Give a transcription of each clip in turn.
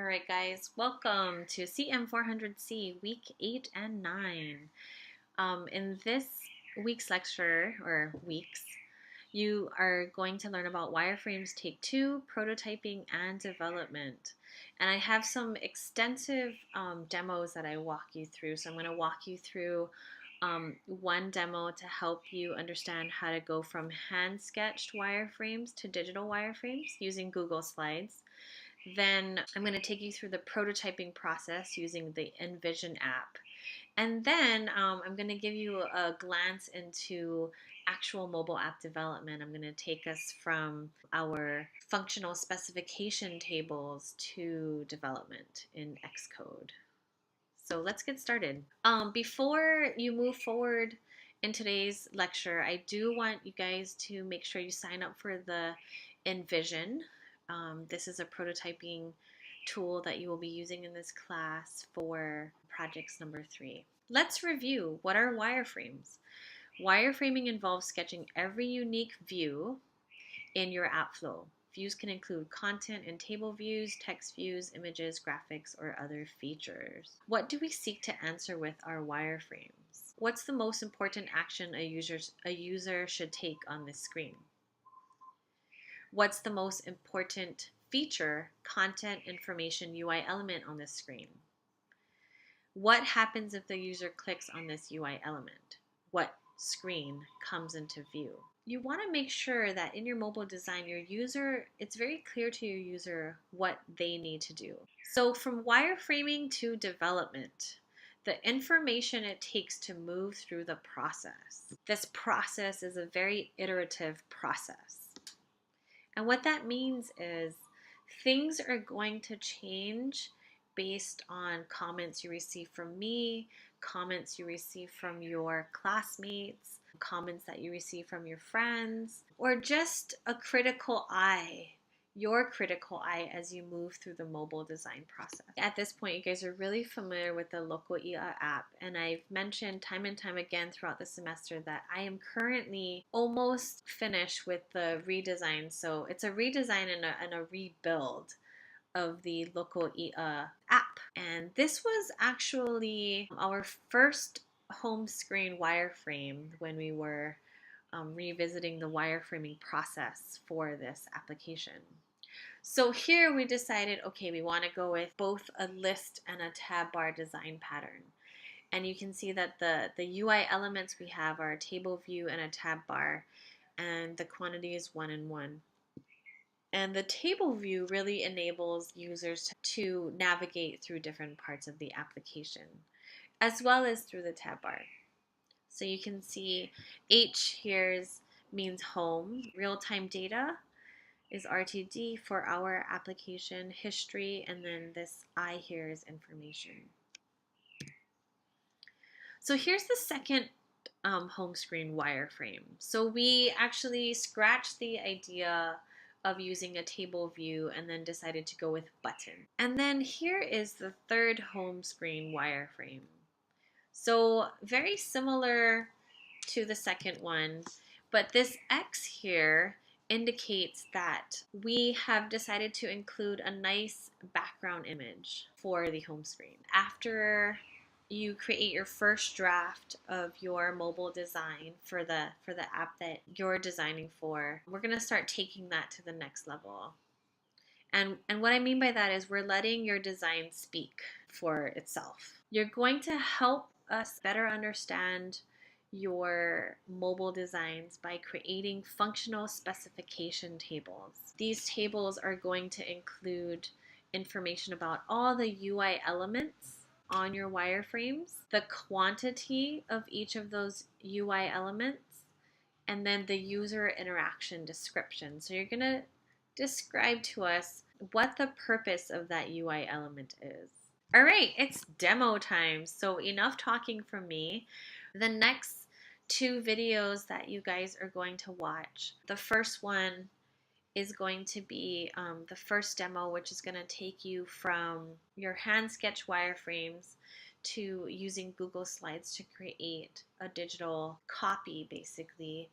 Alright guys, welcome to CM400C Week 8 and 9. In this week's lecture, or weeks, you are going to learn about wireframes take 2, prototyping, and development. And I have some extensive demos that I walk you through. So I'm going to walk you through one demo to help you understand how to go from hand-sketched wireframes to digital wireframes using Google Slides. Then I'm going to take you through the prototyping process using the Envision app. And then I'm going to give you a glance into actual mobile app development. I'm going to take us from our functional specification tables to development in Xcode. So let's get started. Before you move forward in today's lecture, I do want you guys to make sure you sign up for the Envision. This is a prototyping tool that you will be using in this class for projects number 3. Let's review. What are wireframes? Wireframing involves sketching every unique view in your app flow. Views can include content and table views, text views, images, graphics, or other features. What do we seek to answer with our wireframes? What's the most important action a user should take on this screen? What's the most important feature, content, information, UI element on this screen? What happens if the user clicks on this UI element? What screen comes into view? You want to make sure that in your mobile design, it's very clear to your user what they need to do. So from wireframing to development, the information it takes to move through the process. This process is a very iterative process. And what that means is things are going to change based on comments you receive from me, comments you receive from your classmates, comments that you receive from your friends, or just a critical eye, your critical eye as you move through the mobile design process. At this point, you guys are really familiar with the Local IA app, and I've mentioned time and time again throughout the semester that I am currently almost finished with the redesign. So it's a redesign and a rebuild of the Local IA app. And this was actually our first home screen wireframe when we were revisiting the wireframing process for this application. So here we decided, okay, we want to go with both a list and a tab bar design pattern. And you can see that the UI elements we have are a table view and a tab bar, and the quantity is 1 and 1. And the table view really enables users to navigate through different parts of the application, as well as through the tab bar. So you can see H here means home, real-time data is RTD for our application, history, and then this I here is information. So here's the second home screen wireframe. So we actually scratched the idea of using a table view and then decided to go with button. And then here is the third home screen wireframe. So very similar to the second one, but this X here indicates that we have decided to include a nice background image for the home screen. After you create your first draft of your mobile design for the app that you're designing for, we're going to start taking that to the next level. And what I mean by that is we're letting your design speak for itself. You're going to help us better understand your mobile designs by creating functional specification tables. These tables are going to include information about all the UI elements on your wireframes, the quantity of each of those UI elements, and then the user interaction description. So you're going to describe to us what the purpose of that UI element is. All right, it's demo time. So enough talking from me. The next 2 videos that you guys are going to watch, the first one is going to be the first demo, which is going to take you from your hand sketch wireframes to using Google Slides to create a digital copy, basically,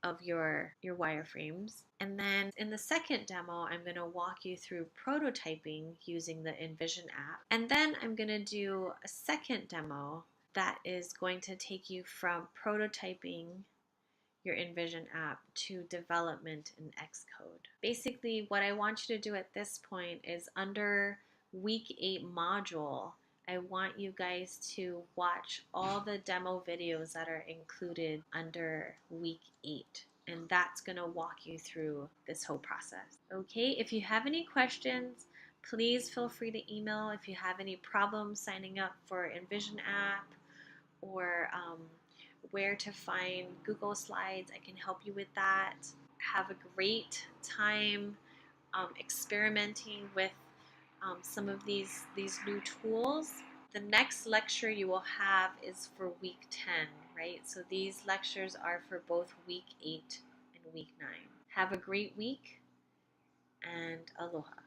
of your wireframes. And then in the second demo, I'm going to walk you through prototyping using the Envision app. And then I'm going to do a second demo that is going to take you from prototyping your Envision app to development in Xcode. Basically, what I want you to do at this point is under week 8 module, I want you guys to watch all the demo videos that are included under week 8. And that's going to walk you through this whole process. Okay, if you have any questions, please feel free to email. If you have any problems signing up for Envision app or where to find Google Slides, I can help you with that. Have a great time experimenting with some of these new tools. The next lecture you will have is for week 10, right? So these lectures are for both week 8 and week 9. Have a great week and aloha.